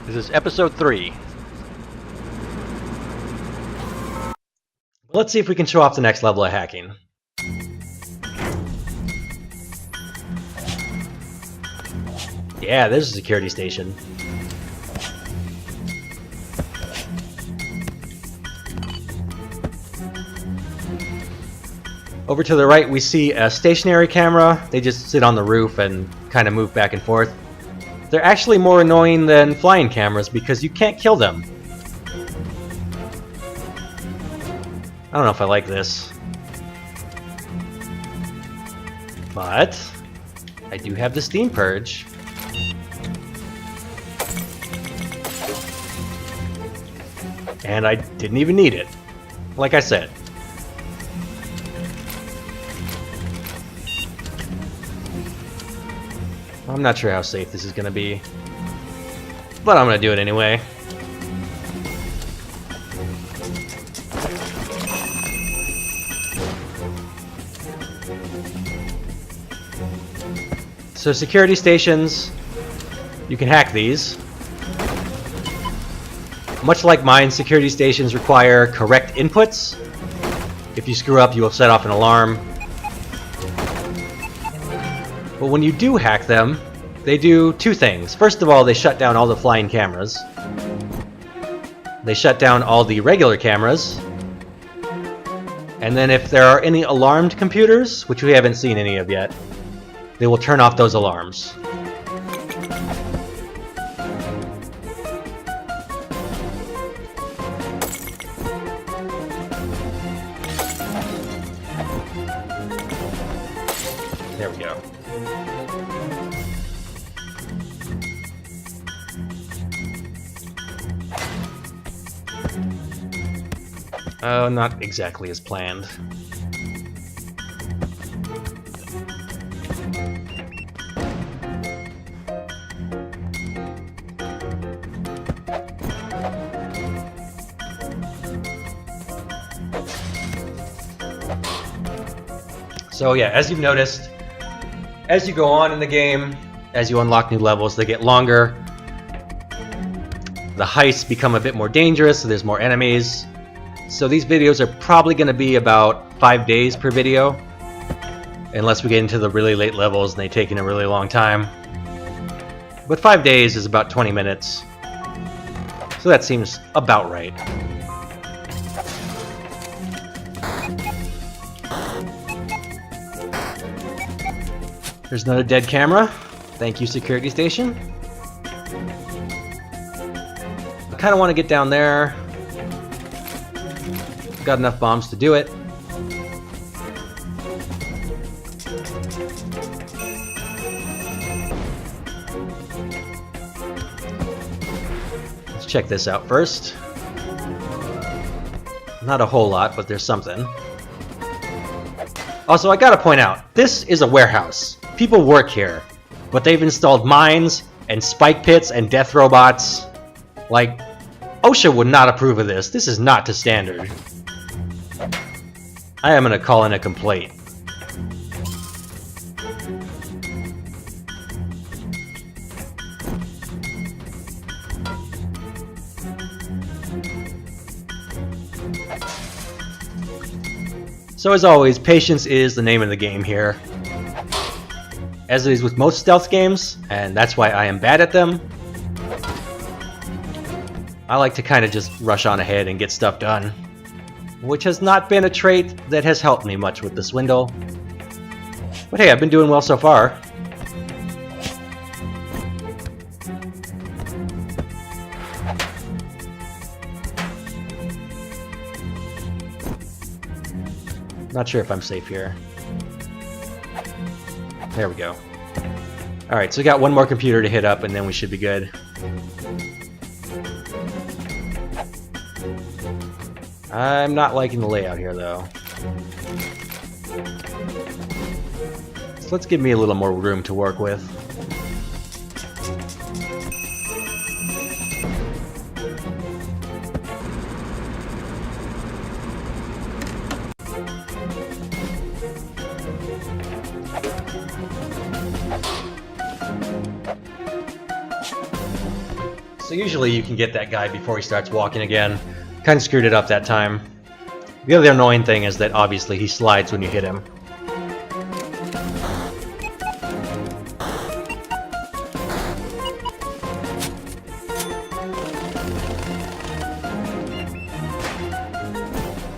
This is episode 3. Let's see if we can show off the next level of hacking. Yeah, there's a security station. Over to the right, we see a stationary camera. They just sit on the roof and kind of move back and forth. They're actually more annoying than flying cameras because you can't kill them. I don't know if I like this. But I do have the Steam Purge. And I didn't even need it. Like I said. I'm not sure how safe this is going to be. But I'm going to do it anyway. So security stations, you can hack these. Much like mine, security stations require correct inputs. If you screw up, you will set off an alarm. But when you do hack them, they do two things. First of all, they shut down all the flying cameras. They shut down all the regular cameras. And then if there are any alarmed computers, which we haven't seen any of yet, they will turn off those alarms. There we go. Oh, not exactly as planned. So yeah, as you've noticed, as you go on in the game, as you unlock new levels, they get longer. The heists become a bit more dangerous, so there's more enemies. So these videos are probably going to be about 5 days per video, unless we get into the really late levels and they take a really long time. But 5 days is about 20 minutes, so that seems about right. There's another dead camera. Thank you, security station. I kind of want to get down there. Got enough bombs to do it. Let's check this out first. Not a whole lot, but there's something. Also, I gotta point out, this is a warehouse. People work here, but they've installed mines and spike pits and death robots. Like, OSHA would not approve of this. This is not to standard. I am gonna call in a complaint. So as always, patience is the name of the game here. As it is with most stealth games, and that's why I am bad at them. I like to kind of just rush on ahead and get stuff done, which has not been a trait that has helped me much with the Swindle. But hey, I've been doing well so far. Not sure if I'm safe here. There we go. Alright, so we got one more computer to hit up and then we should be good. I'm not liking the layout here though. So let's give me a little more room to work with. So usually you can get that guy before he starts walking again. Kind of screwed it up that time. The other annoying thing is that obviously he slides when you hit him.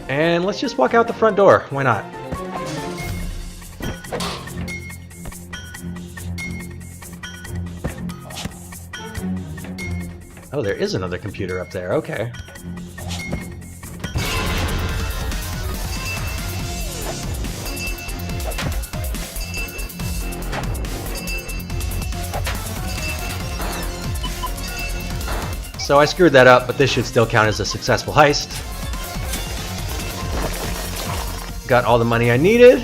And let's just walk out the front door. Why not? Oh, there is another computer up there. Okay. So I screwed that up, but this should still count as a successful heist. Got all the money I needed,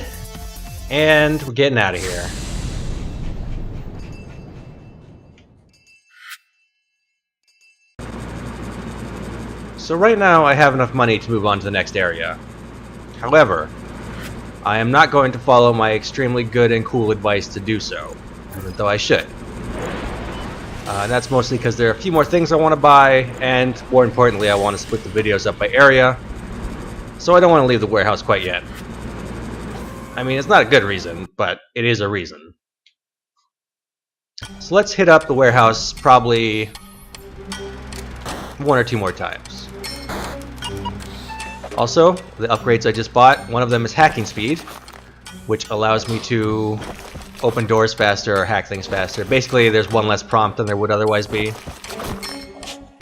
and we're getting out of here. So right now I have enough money to move on to the next area. However, I am not going to follow my extremely good and cool advice to do so, even though I should. And that's mostly because there are a few more things I want to buy, and more importantly I want to split the videos up by area, so I don't want to leave the warehouse quite yet. I mean, it's not a good reason, but it is a reason. So let's hit up the warehouse probably 1 or 2 more times. Also, the upgrades I just bought, one of them is hacking speed, which allows me to open doors faster or hack things faster. Basically, there's one less prompt than there would otherwise be.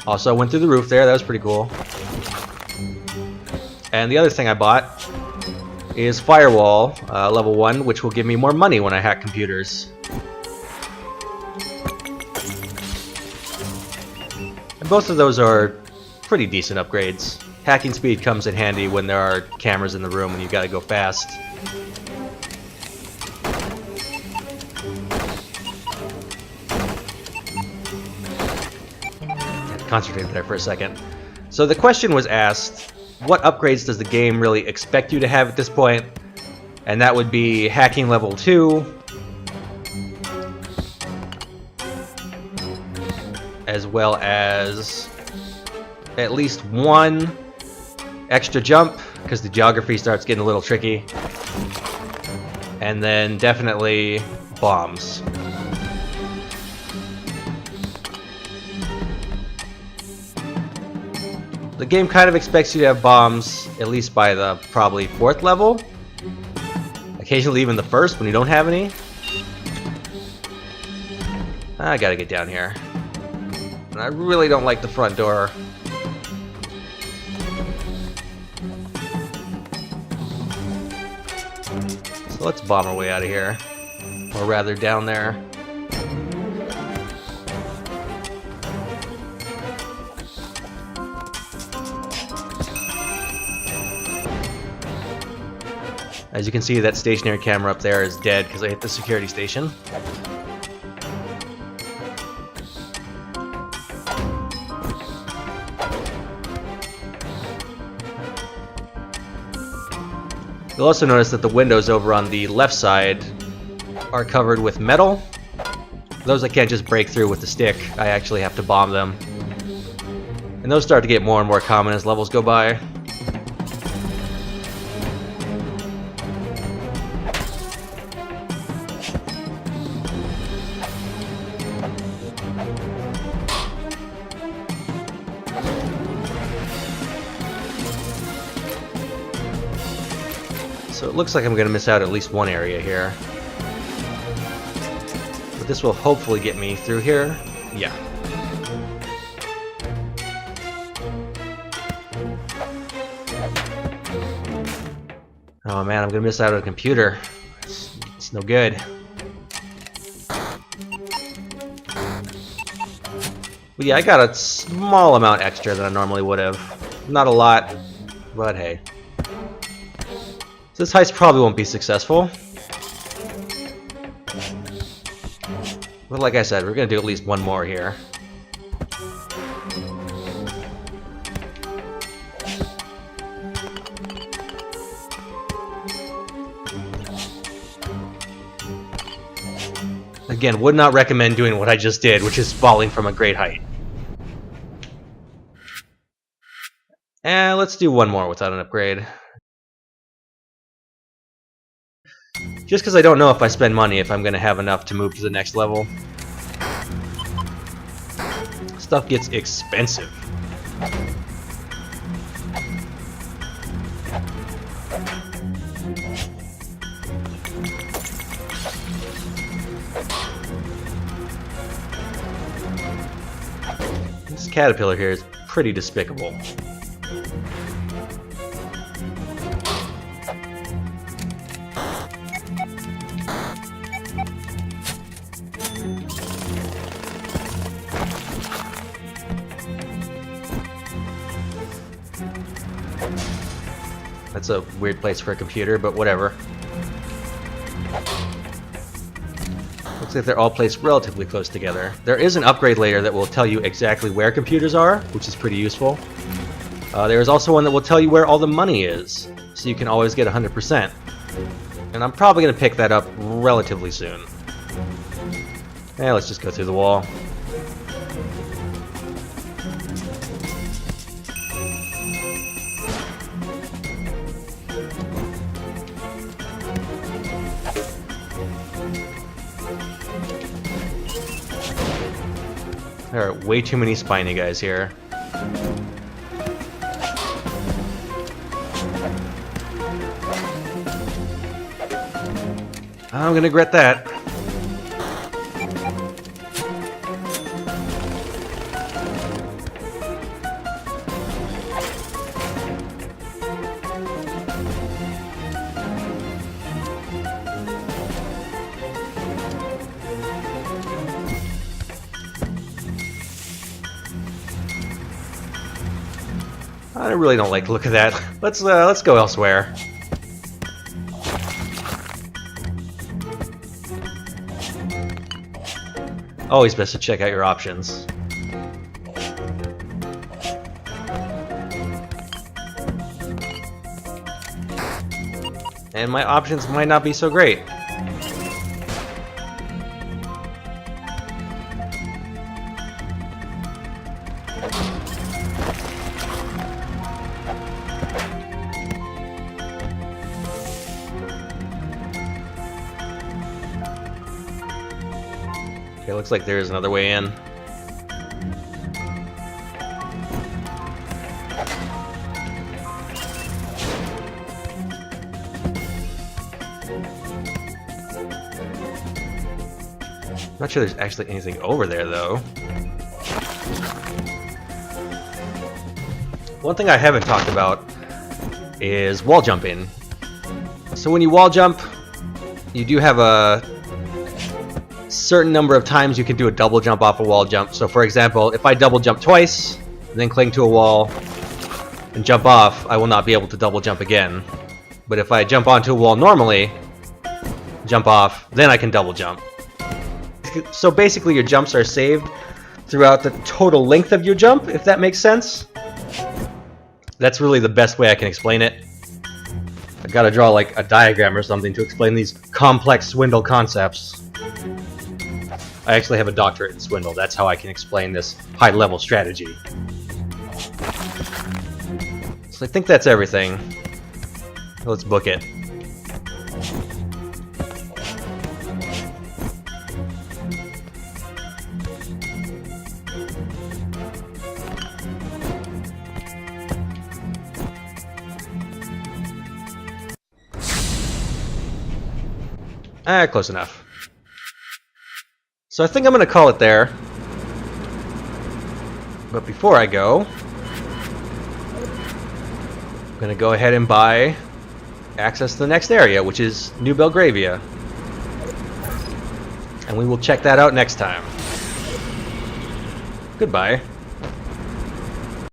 Also, went through the roof there, that was pretty cool. And the other thing I bought is Firewall, level 1, which will give me more money when I hack computers. And both of those are pretty decent upgrades. Hacking speed comes in handy when there are cameras in the room and you gotta go fast. Concentrated there for a second. So the question was asked, what upgrades does the game really expect you to have at this point? And that would be hacking level 2, as well as at least 1 extra jump, because the geography starts getting a little tricky, and then definitely bombs. The game kind of expects you to have bombs at least by the probably 4th level. Occasionally even the 1st when you don't have any. I gotta get down here. And I really don't like the front door. So let's bomb our way out of here. Or rather down there. As you can see, that stationary camera up there is dead because I hit the security station. You'll also notice that the windows over on the left side are covered with metal. Those I can't just break through with the stick, I actually have to bomb them. And those start to get more and more common as levels go by. So it looks like I'm going to miss out at least one area here. But this will hopefully get me through here. Yeah. Oh man, I'm going to miss out on a computer. It's no good. But yeah, I got a small amount extra than I normally would have. Not a lot, but hey. This heist probably won't be successful. But like I said, we're going to do at least one more here. Again, would not recommend doing what I just did, which is falling from a great height. And let's do one more without an upgrade. Just because I don't know if I spend money if I'm going to have enough to move to the next level. Stuff gets expensive. This caterpillar here is pretty despicable. That's a weird place for a computer, but whatever. Looks like they're all placed relatively close together. There is an upgrade layer that will tell you exactly where computers are, which is pretty useful. There is also one that will tell you where all the money is, so you can always get 100%. And I'm probably going to pick that up relatively soon. Let's just go through the wall. There are way too many spiny guys here. I'm gonna regret that. I really don't like the look of that. Let's go elsewhere. Always best to check out your options. And my options might not be so great. Okay, looks like there is another way in. Not sure there's actually anything over there, though. One thing I haven't talked about is wall jumping. So when you wall jump, you do have a certain number of times you can do a double jump off a wall jump. So for example, if I double jump twice, then cling to a wall and jump off, I will not be able to double jump again. But if I jump onto a wall normally, jump off, then I can double jump. So basically your jumps are saved throughout the total length of your jump, if that makes sense. That's really the best way I can explain it. I've got to draw like a diagram or something to explain these complex Swindle concepts. I actually have a doctorate in Swindle. That's how I can explain this high-level strategy. So I think that's everything. Let's book it. Close enough. So I think I'm going to call it there. But before I go, I'm going to go ahead and buy access to the next area, which is New Belgravia. And we will check that out next time. Goodbye.